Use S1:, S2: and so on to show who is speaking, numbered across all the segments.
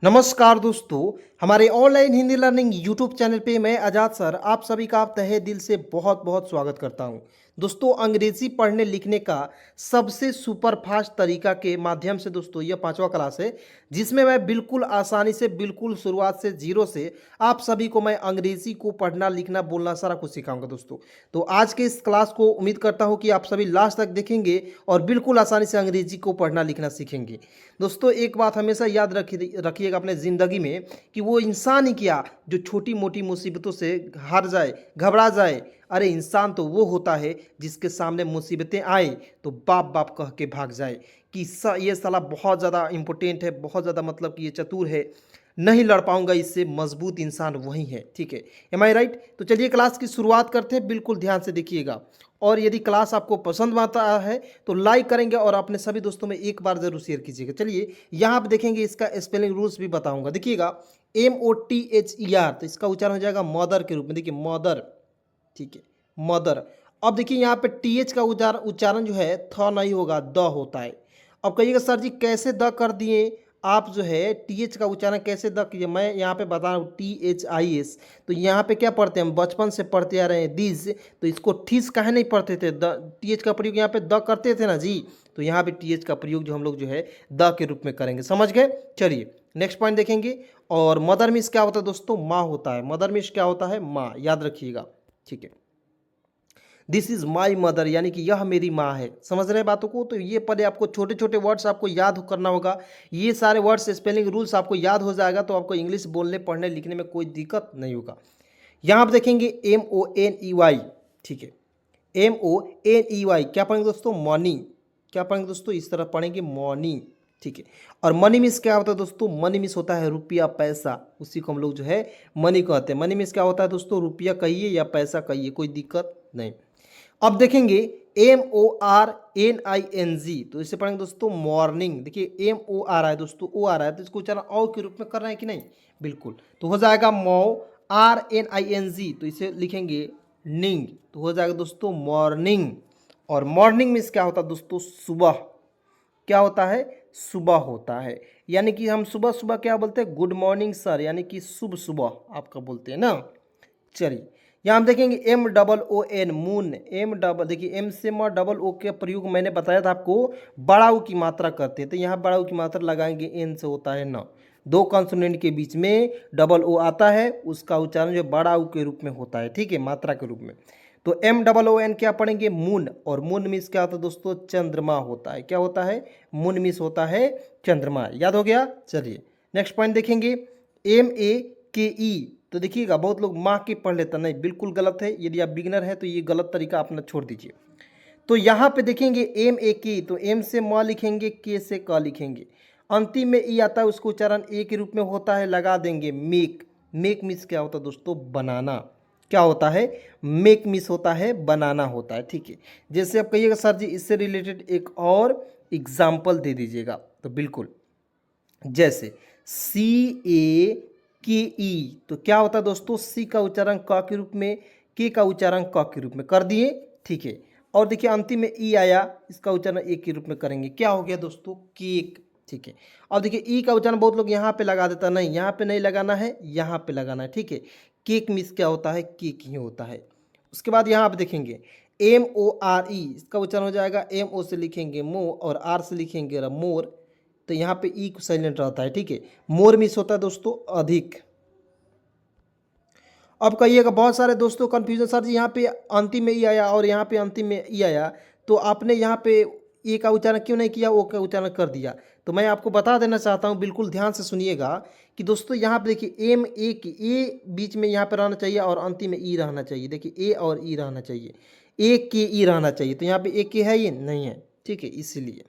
S1: नमस्कार दोस्तों, हमारे online Hindi learning YouTube channel पे मैं आजाद सर आप सभी का तहे दिल से बहुत बहुत स्वागत करता हूं। दोस्तों, अंग्रेजी पढ़ने लिखने का सबसे सुपर फास्ट तरीका के माध्यम से दोस्तों यह पांचवा क्लास है, जिसमें मैं बिल्कुल आसानी से बिल्कुल शुरुआत से जीरो से आप सभी को मैं अंग्रेजी को पढ़ना लिखना बोलना सारा कुछ सिखाऊंगा दोस्तों। तो आज के इस क्लास को उम्मीद करता हूं कि आप सभी लास्ट तक देखेंगे और बिल्कुल आसानी से अंग्रेजी को पढ़ना लिखना सीखेंगे। दोस्तों, एक बात हमेशा याद रखिएगा अपने ज़िंदगी में कि वो इंसान ही क्या जो छोटी मोटी मुसीबतों से हार जाए, घबरा जाए। अरे इंसान तो वो होता है जिसके सामने मुसीबतें आए तो बाप बाप कह के भाग जाए कि ये साला बहुत ज़्यादा इम्पोर्टेंट है, बहुत ज़्यादा मतलब कि ये चतुर है, नहीं लड़ पाऊंगा इससे, मजबूत इंसान वही है। ठीक है, एम आई राइट? तो चलिए क्लास की शुरुआत करते हैं, बिल्कुल ध्यान से देखिएगा। और यदि क्लास आपको पसंद आता है तो लाइक करेंगे और अपने सभी दोस्तों में एक बार जरूर शेयर कीजिएगा। चलिए यहाँ आप देखेंगे, इसका स्पेलिंग रूल्स भी बताऊंगा। देखिएगा, MOTHER, तो इसका उच्चारण हो जाएगा मदर के रूप में। देखिए मदर, ठीक है, मदर। अब देखिए यहाँ पे TH का उच्चारण जो है थ नहीं होगा, द होता है। अब कहिएगा सर जी कैसे द कर दिए आप, जो है TH का उच्चारण कैसे द कीजिए। मैं यहाँ पे बता रहा हूँ THIS। तो यहाँ पे क्या पढ़ते हैं, हम बचपन से पढ़ते आ रहे हैं दिस, तो इसको ठीस काहे नहीं पढ़ते थे, द TH का प्रयोग यहाँ पे द करते थे ना जी। तो यहाँ पे TH का प्रयोग जो हम लोग जो है द के रूप में करेंगे, समझ गए। चलिए नेक्स्ट पॉइंट देखेंगे। और मदर मिस क्या होता है दोस्तों, माँ होता है। मदर मिस क्या होता है, माँ, याद रखिएगा। ठीक है, दिस इज माई मदर, यानी कि यह मेरी माँ है। समझ रहे हैं बातों को? तो ये पहले आपको छोटे छोटे वर्ड्स आपको याद करना होगा। ये सारे वर्ड्स स्पेलिंग रूल्स आपको याद हो जाएगा तो आपको इंग्लिश बोलने पढ़ने लिखने में कोई दिक्कत नहीं होगा। यहाँ आप देखेंगे MONEY, ठीक है, MONEY क्या पढ़ेंगे दोस्तों, मनी। क्या पढ़ेंगे दोस्तों, इस तरह पढ़ेंगे मनी। ठीक है, और मनी मिस क्या होता है दोस्तों, मनी मिस होता है रुपया पैसा, उसी को हम लोग जो है मनी कहते हैं। मनी मिस क्या होता है दोस्तों, रुपया कहिए या पैसा कहिए, कोई दिक्कत नहीं। अब देखेंगे MORNING, तो इसे पढ़ेंगे दोस्तों मॉर्निंग। देखिए MOR है दोस्तों, ओ आ रहा है, तो इसको उच्चारण औ के रूप में कर रहे हैं कि नहीं, बिल्कुल। तो हो जाएगा MORNING, तो इसे लिखेंगे निंग, तो हो जाएगा दोस्तों मॉर्निंग। और मॉर्निंग मीन्स क्या होता है दोस्तों, सुबह। क्या होता है, सुबह होता है। यानी कि हम सुबह सुबह क्या बोलते हैं, गुड मॉर्निंग सर, यानी कि शुभ सुबह आपका बोलते हैं ना। चलिए यहाँ हम देखेंगे MOON, मून। देखिए एम से डबल ओ के प्रयोग मैंने बताया था आपको, बड़ा ऊ की मात्रा करते हैं, तो यहाँ बड़ा ऊ की मात्रा लगाएंगे, एन से होता है न। दो कॉन्सोनेंट के बीच में डबल ओ आता है, उसका उच्चारण जो बड़ा ऊ के रूप में होता है, ठीक है, मात्रा के रूप में। तो MOON क्या पढ़ेंगे, मून। और मून मीन्स क्या होता है दोस्तों, चंद्रमा होता है। क्या होता है, मून मीन्स होता है चंद्रमा। याद हो गया। चलिए नेक्स्ट पॉइंट देखेंगे, MAKE, तो देखिएगा बहुत लोग माँ के पढ़ लेता, नहीं, बिल्कुल गलत है। यदि आप बिगिनर है तो ये गलत तरीका अपना छोड़ दीजिए। तो यहाँ पे देखेंगे MAK, तो एम से माँ लिखेंगे, के से क लिखेंगे, अंतिम में ई आता है, उसको उच्चारण ए के रूप में होता है, लगा देंगे मेक। मेक मिस क्या होता है दोस्तों, बनाना। क्या होता है, मेक मिस होता है, बनाना होता है। ठीक है, जैसे आप कहिएगा सर जी इससे रिलेटेड एक और एग्जाम्पल दे दीजिएगा, तो बिल्कुल, जैसे CAKE, तो क्या होता है दोस्तों, सी का उच्चारण क के रूप में, के का उच्चारण क के रूप में कर दिए। ठीक है, और देखिए अंतिम में ई आया, इसका उच्चारण ए के रूप में करेंगे, क्या हो गया दोस्तों, केक। ठीक है, और देखिए ई का उच्चारण बहुत लोग यहाँ पे लगा देता, नहीं, यहाँ पे नहीं लगाना है, यहाँ पे लगाना है। ठीक है, केक मिस क्या होता है, केक ही होता है। उसके बाद यहाँ आप देखेंगे MORE, इसका उच्चारण हो जाएगा, MO से लिखेंगे मो और R से लिखेंगे मोर, तो यहाँ पे ई साइलेंट रहता है। ठीक है, मोर मिस होता है दोस्तों, अधिक। अब कहिएगा बहुत सारे दोस्तों कंफ्यूजन, सर जी यहाँ पे अंतिम में ई आया और यहाँ पे अंतिम में ई आया, तो आपने यहाँ पे ए का उच्चारण क्यों नहीं किया, ओ का उच्चारण कर दिया। तो मैं आपको बता देना चाहता हूँ, बिल्कुल ध्यान से सुनिएगा कि दोस्तों यहाँ पे देखिए MA की ए बीच में यहाँ पे रहना चाहिए और अंतिम में ई रहना चाहिए। देखिए ए और ई रहना चाहिए, AKE रहना चाहिए, तो यहाँ पे AK है, ये नहीं है। ठीक है, इसीलिए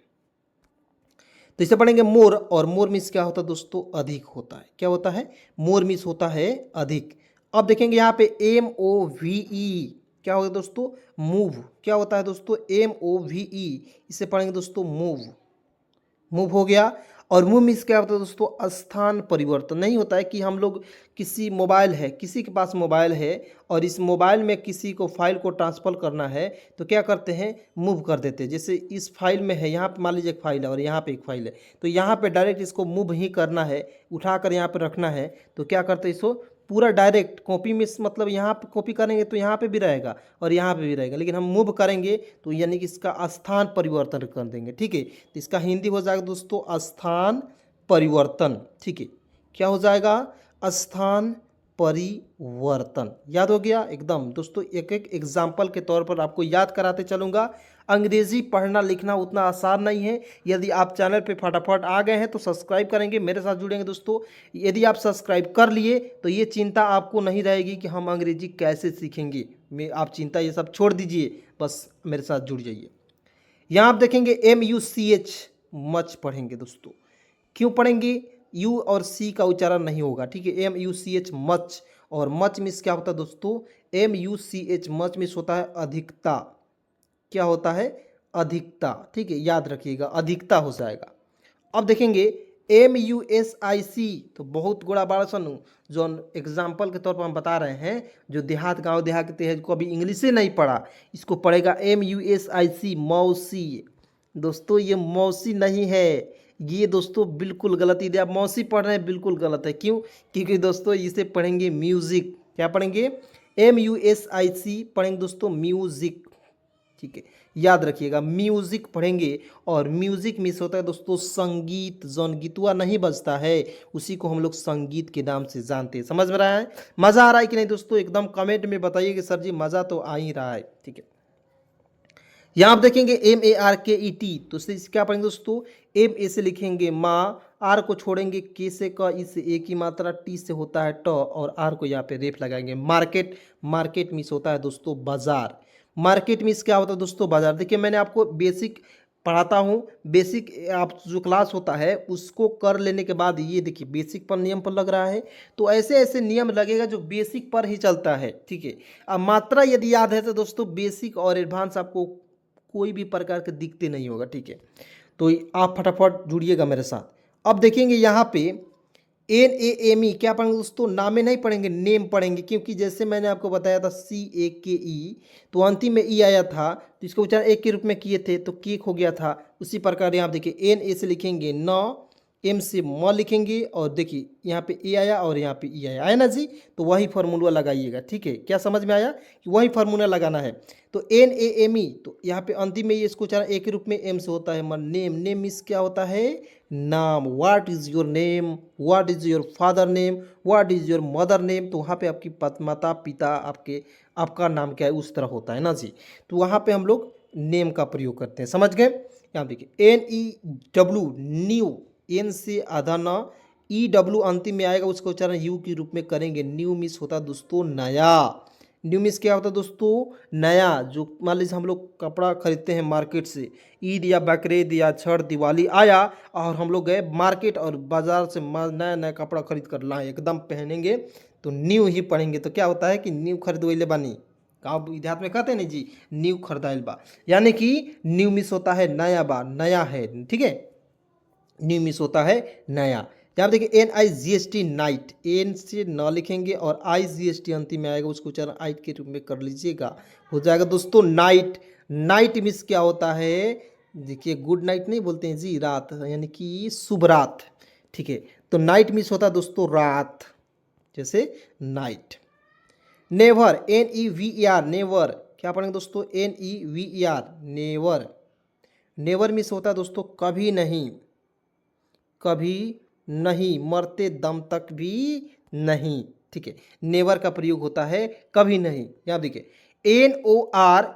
S1: तो इसे पढ़ेंगे मोर, और मोर मिस क्या होता है दोस्तों, अधिक होता है। क्या होता है, मोर मिस होता है अधिक। अब देखेंगे यहाँ पे MOVE, क्या होगा दोस्तों, मूव। क्या होता है दोस्तों, MOVE, इसे पढ़ेंगे दोस्तों मूव। मूव हो गया। और मूव मीन्स क्या होता है दोस्तों, स्थान परिवर्तन। नहीं होता है कि हम लोग किसी मोबाइल है, किसी के पास मोबाइल है और इस मोबाइल में किसी को फाइल को ट्रांसफ़र करना है तो क्या करते हैं, मूव कर देते हैं। जैसे इस फाइल में है, यहाँ पे मान लीजिए एक फाइल है और यहाँ पे एक फाइल है, तो यहाँ पे डायरेक्ट इसको मूव ही करना है, उठाकर यहाँ पे रखना है। तो क्या करते हैं, इसको पूरा डायरेक्ट कॉपी में मतलब यहाँ पे कॉपी करेंगे तो यहाँ पे भी रहेगा और यहाँ पे भी रहेगा, लेकिन हम मूव करेंगे तो यानी कि इसका स्थान परिवर्तन कर देंगे। ठीक है, तो इसका हिंदी हो जाएगा दोस्तों स्थान परिवर्तन। ठीक है, क्या हो जाएगा, स्थान परिवर्तन। याद हो गया एकदम दोस्तों। एक एक एग्जाम्पल के तौर पर आपको याद कराते चलूँगा। अंग्रेजी पढ़ना लिखना उतना आसान नहीं है। यदि आप चैनल पे फटाफट आ गए हैं तो सब्सक्राइब करेंगे, मेरे साथ जुड़ेंगे दोस्तों। यदि आप सब्सक्राइब कर लिए तो ये चिंता आपको नहीं रहेगी कि हम अंग्रेजी कैसे सीखेंगे। आप चिंता ये सब छोड़ दीजिए, बस मेरे साथ जुड़ जाइए। यहाँ आप देखेंगे MUCH मच पढ़ेंगे दोस्तों। क्यों पढ़ेंगे, यू और सी का उच्चारण नहीं होगा। ठीक है, MUCH मच। और मच मिस क्या होता है दोस्तों, MUCH मच मिस होता है अधिकता। क्या होता है, अधिकता। ठीक है, याद रखिएगा, अधिकता हो जाएगा। अब देखेंगे MUSIC, तो बहुत गोड़ा बाड़ा सन जो एग्जाम्पल के तौर पर हम बता रहे हैं, जो देहात गांव देहात के हैं, को अभी इंग्लिश से नहीं पढ़ा, इसको पढ़ेगा MUSIC मौसी। दोस्तों ये मौसी नहीं है, ये दोस्तों बिल्कुल गलत। यदि आप मौसी पढ़ रहे हैं बिल्कुल गलत है। क्यों, क्योंकि दोस्तों इसे पढ़ेंगे म्यूजिक। क्या पढ़ेंगे, MUSIC पढ़ेंगे दोस्तों म्यूजिक। ठीक है, याद रखिएगा म्यूजिक पढ़ेंगे। और म्यूजिक मिस होता है दोस्तों संगीत। जौन गीतुआ नहीं बजता है उसी को हम लोग संगीत के नाम से जानते हैं। समझ में रहा है, मज़ा आ रहा है कि नहीं दोस्तों, एकदम कमेंट में बताइए कि सर जी मज़ा तो आ ही रहा है। ठीक है, यहाँ आप देखेंगे MARKET, तो इससे क्या पढ़ेंगे दोस्तों, MA से लिखेंगे माँ, आर को छोड़ेंगे, के से क, ई से ए की मात्रा, टी से होता है ट और आर को यहाँ पे रेफ लगाएंगे। मार्केट, मार्केट मीन्स होता है दोस्तों बाजार। मार्केट मीन्स क्या होता है दोस्तों, बाजार। देखिए मैंने आपको बेसिक पढ़ाता हूँ, बेसिक आप जो क्लास होता है उसको कर लेने के बाद ये देखिए बेसिक पर नियम पर लग रहा है, तो ऐसे ऐसे नियम लगेगा जो बेसिक पर ही चलता है। ठीक है, अब मात्रा यदि याद है तो दोस्तों बेसिक और एडवांस आपको कोई भी प्रकार के दिखते नहीं होगा। ठीक है, तो आप फटाफट जुड़िएगा मेरे साथ। अब देखेंगे यहाँ पे NAME, क्या पढ़ेंगे दोस्तों, नामे नहीं पढ़ेंगे, नेम पढ़ेंगे। क्योंकि जैसे मैंने आपको बताया था CAKE, तो अंतिम में ई आया था तो इसका उच्चारण एक के रूप में किए थे तो केक हो गया था। उसी प्रकार यहाँ देखिए NA से लिखेंगे न, M से म लिखेंगे और देखिए यहाँ पे ए आया और यहाँ पे ई आया ना जी, तो वही फार्मूला लगाइएगा। ठीक है, क्या समझ में आया कि वही फार्मूला लगाना है। तो NAME, तो यहाँ पे अंतिम में ये इसको उच्चारण एक रूप में M से होता है मन, नेम। नेम मीन्स क्या होता है, नाम। What is your name, what is your father name, what is your mother name, तो वहाँ पे आपकी माता पिता आपका नाम क्या है उस तरह होता है ना जी, तो वहाँ पे हम लोग नेम का प्रयोग करते हैं। समझ गए, यहाँ देखिए NEW न्यू, एन से आधा न, EW अंतिम में आएगा, उसका उच्चारण यू के रूप में करेंगे। न्यू मिस होता है दोस्तों नया। न्यू मिस क्या होता है दोस्तों, नया। जो मान लीजिए हम लोग कपड़ा खरीदते हैं मार्केट से, ईद या बकरीद या छठ दिवाली आया और हम लोग गए मार्केट और बाजार से नया नया कपड़ा खरीद कर लाए, एकदम पहनेंगे तो न्यू ही पढ़ेंगे। तो क्या होता है कि न्यू खरीदवैले बानी, गाँव देहात में कहते हैं नहीं जी, न्यू खरीदाइल बा, यानी कि न्यू मिस होता है नया बा, नया है। ठीक है, न्यू मिस होता है नया। यहाँ देखिए NIGHT नाइट, एन से न लिखेंगे और IGHT अंतिम में आएगा, उसको उच्चारण आइट के रूप में कर लीजिएगा, हो जाएगा दोस्तों नाइट। नाइट मिस क्या होता है, देखिए गुड नाइट नहीं बोलते हैं जी, रात, यानी कि शुभ रात। ठीक है, तो नाइट मिस होता है दोस्तों रात, जैसे नाइट। नेवर, NEVER नेवर, क्या पढ़ेंगे दोस्तों, NEVER नेवर। नेवर मिस होता है दोस्तों कभी नहीं, कभी नहीं, मरते दम तक भी नहीं। ठीक है, नेवर का प्रयोग होता है कभी नहीं। यहाँ देखिए NORMAL,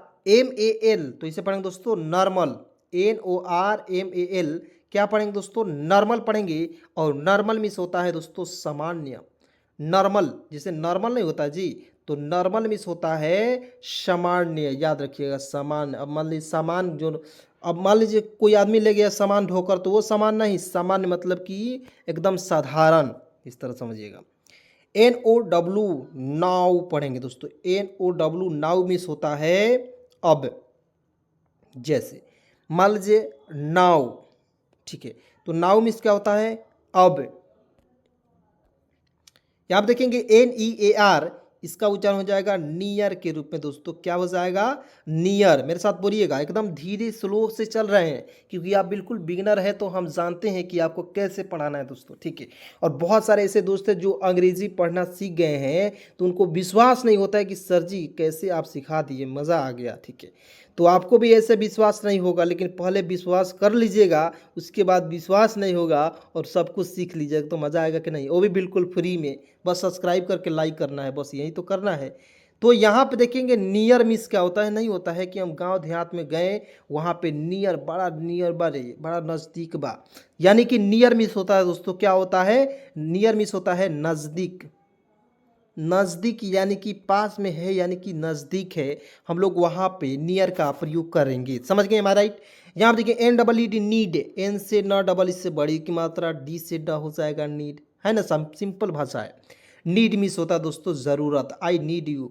S1: तो इसे पढ़ेंगे दोस्तों नॉर्मल। NORMAL क्या पढ़ेंगे दोस्तों, नॉर्मल पढ़ेंगे। और नॉर्मल मिस होता है दोस्तों सामान्य। नॉर्मल जैसे नॉर्मल नहीं होता जी, तो नॉर्मल मिस होता है सामान्य। याद रखिएगा सामान्य। अब मान लीजिए सामान जो, अब मान लीजिए कोई आदमी ले गया सामान ढोकर, तो वो सामान नहीं, सामान्य मतलब कि एकदम साधारण, इस तरह समझिएगा। NOW नाउ पढ़ेंगे दोस्तों। NOW नाउ मिस होता है अब, जैसे मान लीजिए नाउ। ठीक है, तो नाउ मीन्स क्या होता है अब। यहाँ आप देखेंगे NEAR, इसका उच्चारण हो जाएगा नियर के रूप में दोस्तों। क्या हो जाएगा? नियर। मेरे साथ बोलिएगा, एकदम धीरे स्लो से चल रहे हैं क्योंकि आप बिल्कुल बिगिनर है, तो हम जानते हैं कि आपको कैसे पढ़ाना है दोस्तों, ठीक है। और बहुत सारे ऐसे दोस्त हैं जो अंग्रेजी पढ़ना सीख गए हैं, तो उनको विश्वास नहीं होता है कि सर जी कैसे आप सिखा दिए, मज़ा आ गया, ठीक है। तो आपको भी ऐसे विश्वास नहीं होगा, लेकिन पहले विश्वास कर लीजिएगा, उसके बाद विश्वास नहीं होगा और सब कुछ सीख लीजिएगा, तो मज़ा आएगा कि नहीं। वो भी बिल्कुल फ्री में, बस सब्सक्राइब करके लाइक करना है, बस यही तो करना है। तो यहाँ पे देखेंगे नियर मिस क्या होता है, नहीं होता है कि हम गांव देहात में गए, वहाँ पे नियर, बड़ा नियर, बड़ा नज़दीक बा, यानी कि नियर मिस होता है दोस्तों। क्या होता है? नियर मिस होता है नज़दीक। नज़दीक यानी कि पास में है, यानी कि नज़दीक है, हम लोग वहाँ पे नियर का प्रयोग करेंगे। समझ गए? हमारा राइट। यहाँ पे देखिए NEED, नीड, एन से न डबल, इससे बड़ी की मात्रा, डी से ड हो जाएगा नीड, है ना। सिंपल भाषा है। नीड मिस होता है दोस्तों ज़रूरत। I need you,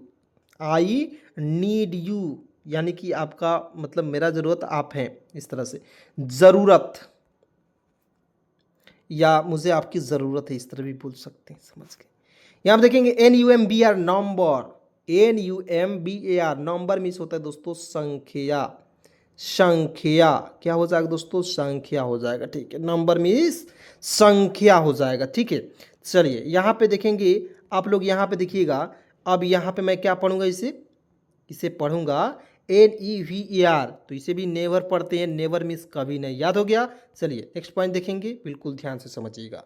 S1: I need you, यानी कि आपका मतलब मेरा ज़रूरत आप हैं, इस तरह से। ज़रूरत या मुझे आपकी ज़रूरत है, इस तरह भी बोल सकते हैं। समझ गए? यहाँ पे देखेंगे NUMBR, number. NUMBAR, number miss होता है दोस्तों संख्या। संख्या क्या हो जाएगा दोस्तों? संख्या हो जाएगा, ठीक है। नंबर मिस संख्या हो जाएगा, ठीक है। चलिए यहाँ पे देखेंगे, आप लोग यहाँ पे देखिएगा। अब यहाँ पे मैं क्या पढ़ूंगा? इसे पढ़ूंगा NEVER, तो इसे भी नेवर पढ़ते हैं, नेवर मिस कभी नहीं। याद हो गया? चलिए नेक्स्ट पॉइंट देखेंगे, बिल्कुल ध्यान से समझिएगा।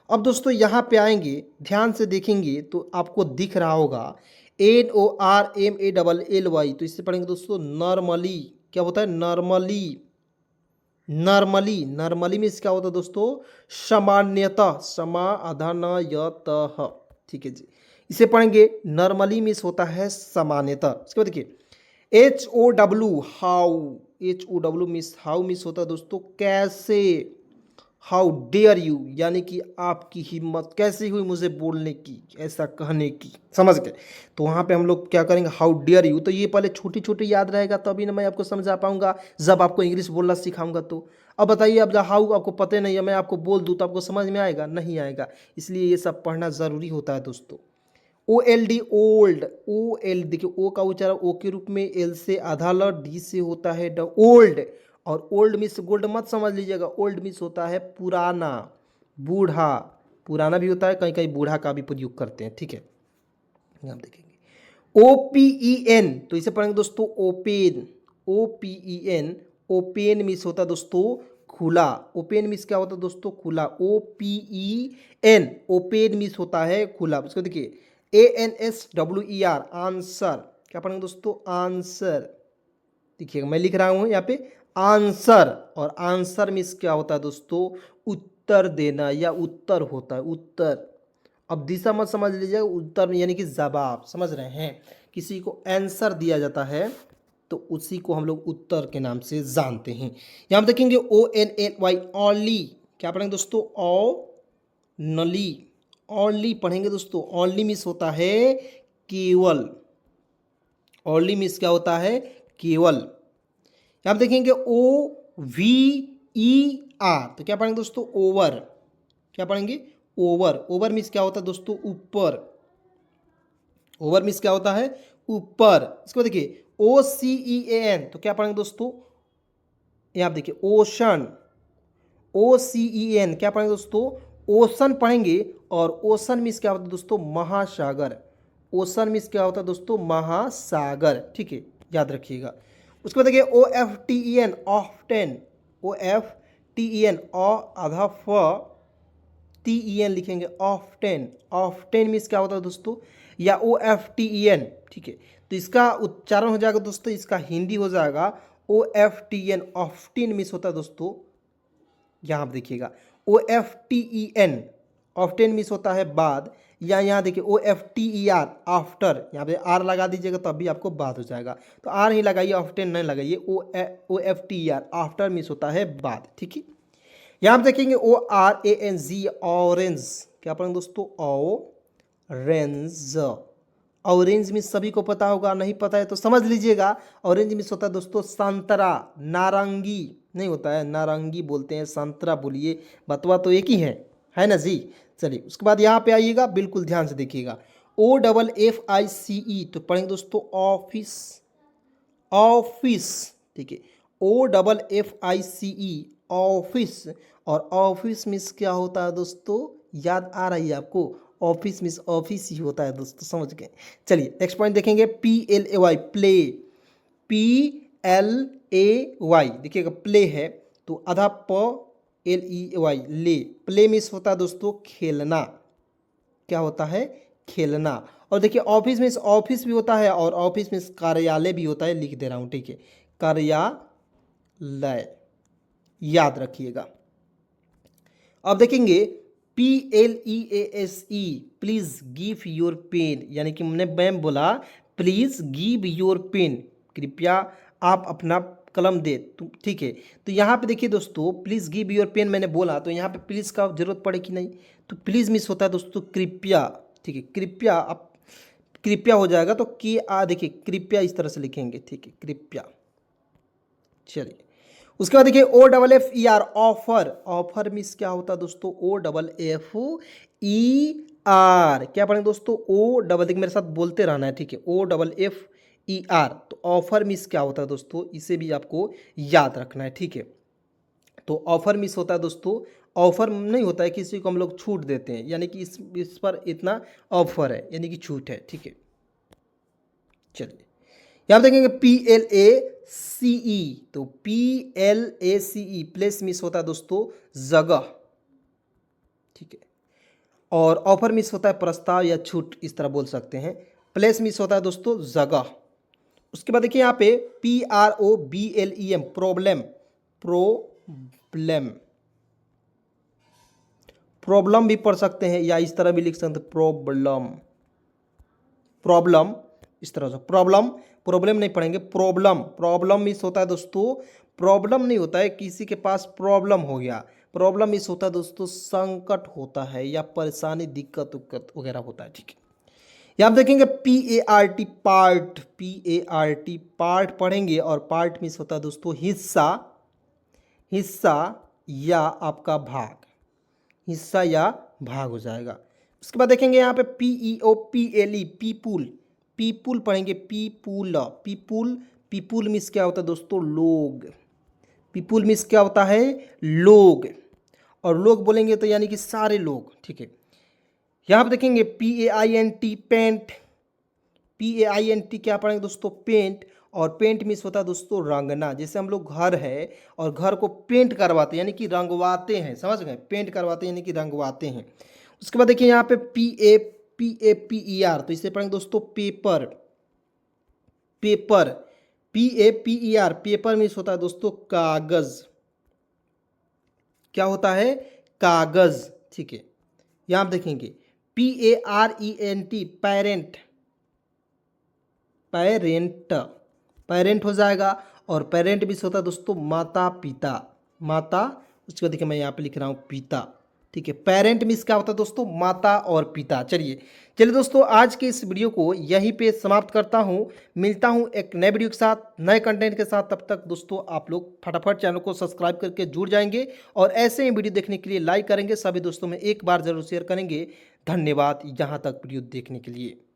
S1: अब दोस्तों यहाँ पे आएंगे, ध्यान से देखेंगे तो आपको दिख रहा होगा NORMALLY, तो इससे पढ़ेंगे दोस्तों नॉर्मली। क्या होता है? नॉर्मली। नॉर्मली, नॉर्मली में क्या होता है दोस्तों? सामान्यतः, समाधानयतः, ठीक है जी। इसे पढ़ेंगे नॉर्मली मिस होता है सामान्यतः। इसके बाद देखिए HOW, how. HOW miss how miss होता है दोस्तों कैसे। हाउ डेयर यू, यानी कि आपकी हिम्मत कैसे हुई मुझे बोलने की, ऐसा कहने की। समझ गए? तो वहाँ पे हम लोग क्या करेंगे? How dare you. तो ये पहले छोटी छोटी याद रहेगा, तभी ना मैं आपको समझा पाऊंगा जब आपको इंग्लिश बोलना सिखाऊंगा। तो अब बताइए, अब जब हाउ आपको पता नहीं है, मैं आपको बोल दूँ तो आपको समझ में आएगा? नहीं आएगा। इसलिए ये सब पढ़ना ज़रूरी होता है दोस्तों। OLD, old. OL देखिए, ओ का उच्चारण ओ के रूप में, एल से आधा ल, डी से होता है ड, ओल्ड। और ओल्ड मिस गोल्ड मत समझ लीजिएगा, ओल्ड मिस होता है पुराना, बूढ़ा। पुराना भी होता है, कहीं कहीं बूढ़ा का भी प्रयोग करते हैं, ठीक है। आप देखेंगे OPEN, तो इसे पढ़ेंगे दोस्तों ओपेन। OPEN, ओपेन मिस होता है दोस्तों खुला। ओपेन मिस क्या होता है दोस्तों? खुला। OPEN, ओपेन मिस होता है खुला। उसको देखिए ANSWER, आंसर। क्या पढ़ेंगे दोस्तों? आंसर। देखिएगा मैं लिख रहा हूँ यहाँ पे आंसर, और आंसर मीन्स क्या होता है दोस्तों? उत्तर देना या उत्तर होता है, उत्तर। अब दिशा मत समझ लीजिएगा, उत्तर यानी कि जवाब, समझ रहे हैं। किसी को आंसर दिया जाता है तो उसी को हम लोग उत्तर के नाम से जानते हैं। यहाँ पे देखेंगे ONLY, ओनली। क्या पढ़ेंगे दोस्तों? ओ नली। ओनली पढ़ेंगे दोस्तों। ओनली मिस होता है केवल। ओनली मिस क्या होता है? केवल। यहाँ पे देखेंगे OVER, तो क्या पढ़ेंगे दोस्तों? ओवर। क्या पढ़ेंगे? ओवर। ओवर मिस क्या होता है दोस्तों? ऊपर। ओवर मिस क्या होता है? ऊपर। इसको देखिए OCEAN, तो क्या पढ़ेंगे दोस्तों? यहाँ आप देखिए ओशन। OCEN क्या पढ़ेंगे दोस्तों? ओशन पढ़ेंगे। और ओशन मिस क्या होता है दोस्तों? महासागर। ओशन मिस क्या होता है दोस्तों? महासागर, ठीक है, याद रखिएगा। उसके बाद देखिए OFTEN, ऑफ्टेन। OFTEN, आधा फ, TEN लिखेंगे, ऑफ्टेन। ऑफ्टेन मिस क्या होता है दोस्तों? या OFTEN, ठीक है। तो इसका उच्चारण हो जाएगा दोस्तों, इसका हिंदी हो जाएगा OFTN, ऑफ्टीन मिस होता है दोस्तों। यहाँ आप देखिएगा OFTEN, ऑफ्टेन मिस होता है बाद। या यहाँ देखिए OFTER, आफ्टर। यहाँ पे आर लगा दीजिएगा तब भी आपको बाद हो जाएगा, तो आर ही लगाइए, ऑफ्टेन नहीं लगाइए। OFTER, आफ्टर मिस होता है बाद, ठीक है। यहाँ पे देखेंगे ORANG, ऑरेंज। क्या पढ़ेंगे दोस्तों? ऑरेंज। ऑरेंज मिस सभी को पता होगा, नहीं पता है तो समझ लीजिएगा। ऑरेंज मिस होता है दोस्तों संतरा, नारंगी। नहीं होता है, नारंगी बोलते हैं, संतरा बोलिए, बतवा तो एक ही है ना जी। चलिए उसके बाद यहाँ पे आइएगा, बिल्कुल ध्यान से देखिएगा, OFFICE तो पढ़ेंगे दोस्तों ऑफिस, ऑफिस, ठीक है, OFFICE ऑफिस। और ऑफिस मीन्स क्या होता है दोस्तों, याद आ रही है आपको, ऑफिस मीन्स ऑफिस ही होता है दोस्तों, समझ गए। चलिए नेक्स्ट पॉइंट देखेंगे, PLAY प्ले, PLAY देखिएगा, प्ले है तो आधा LEY ले, प्ले मीन्स होता है दोस्तों खेलना, क्या होता है, खेलना। और देखिए ऑफिस मीन्स ऑफिस भी होता है और ऑफिस मीन्स कार्यालय भी होता है, लिख दे रहा हूँ, ठीक है, कार्यालय, याद रखिएगा। अब देखेंगे PLEASE please give your pen, यानी कि मैम बोला प्लीज गिव योर पेन, कृपया आप अपना कलम दे, ठीक है। तो यहाँ पे देखिए दोस्तों, प्लीज गिव योर पेन मैंने बोला तो यहाँ पे प्लीज का जरूरत पड़ेगी नहीं, तो प्लीज मिस होता है दोस्तों कृपया, ठीक है, कृपया, आप कृपया हो जाएगा तो देखिए कृपया इस तरह से लिखेंगे, ठीक है, कृपया। चलिए उसके बाद देखिए OFFER ऑफर, ऑफर मीन्स क्या होता है दोस्तों, OFFER, क्या पढ़ेंगे दोस्तों, देखिए मेरे साथ बोलते रहना है, ठीक है, OFFER तो ऑफर मीन्स क्या होता है दोस्तों, इसे भी आपको याद रखना है, ठीक है। तो ऑफर मिस होता है दोस्तों, ऑफर नहीं होता है किसी को हम लोग छूट देते हैं, यानी कि इस पर इतना ऑफर है, यानी कि छूट है, ठीक है। चलिए यहाँ देखेंगे PLACE तो PLACE प्लेस मिस होता है दोस्तों जगह, ठीक है। और ऑफर मिस होता है प्रस्ताव या छूट, इस तरह बोल सकते हैं। प्लेस मिस होता है दोस्तों जगह। उसके बाद देखिए यहाँ पे PROBLEM प्रॉब्लम, प्रॉब्लम, प्रॉब्लम भी पढ़ सकते हैं या इस तरह भी लिख सकते हैं, प्रॉब्लम, प्रॉब्लम, इस तरह से प्रॉब्लम, प्रॉब्लम नहीं पढ़ेंगे, प्रॉब्लम, प्रॉब्लम मिस होता है दोस्तों, प्रॉब्लम नहीं होता है किसी के पास प्रॉब्लम हो गया, प्रॉब्लम मिस होता है दोस्तों संकट होता है या परेशानी, दिक्कत उक्कत वगैरह होता है, ठीक है। यहाँ देखेंगे PART पार्ट, PART पार्ट पढ़ेंगे और पार्ट मिस होता है दोस्तों हिस्सा, हिस्सा या आपका भाग, हिस्सा या भाग हो जाएगा। उसके बाद देखेंगे यहाँ पे PEOPLE पीपुल, पीपुल पढ़ेंगे, पीपुल, पीपुल, पीपुल मिस क्या होता है दोस्तों, लोग, पीपुल मिस क्या होता है, लोग, और लोग बोलेंगे तो यानी कि सारे लोग, ठीक है। यहाँ पे देखेंगे PAINT पेंट, PAINT क्या पढ़ेंगे दोस्तों, पेंट, और पेंट मिस होता है दोस्तों रंगना, जैसे हम लोग घर है और घर को पेंट करवाते हैं यानी कि रंगवाते हैं, समझ गए, पेंट करवाते हैं यानी कि रंगवाते हैं। उसके बाद देखिए यहाँ पे PAPER तो इसे पढ़ेंगे दोस्तों paper, paper, PAPER paper miss होता है दोस्तों कागज, क्या होता है, कागज, ठीक है। यहाँ आप देखेंगे PARENT पेरेंट, पेरेंट, पेरेंट हो जाएगा, और पेरेंट भी होता है दोस्तों माता पिता, माता, उसके बाद देखिए मैं यहाँ पे लिख रहा हूँ पिता, ठीक है। पेरेंट मीन्स क्या होता है दोस्तों, माता और पिता। चलिए चलिए दोस्तों, आज के इस वीडियो को यहीं पे समाप्त करता हूँ, मिलता हूँ एक नए वीडियो के साथ, नए कंटेंट के साथ। तब तक दोस्तों आप लोग फटाफट चैनल को सब्सक्राइब करके जुड़ जाएंगे और ऐसे ही वीडियो देखने के लिए लाइक करेंगे, सभी दोस्तों में एक बार जरूर शेयर करेंगे। धन्यवाद यहाँ तक वीडियो देखने के लिए।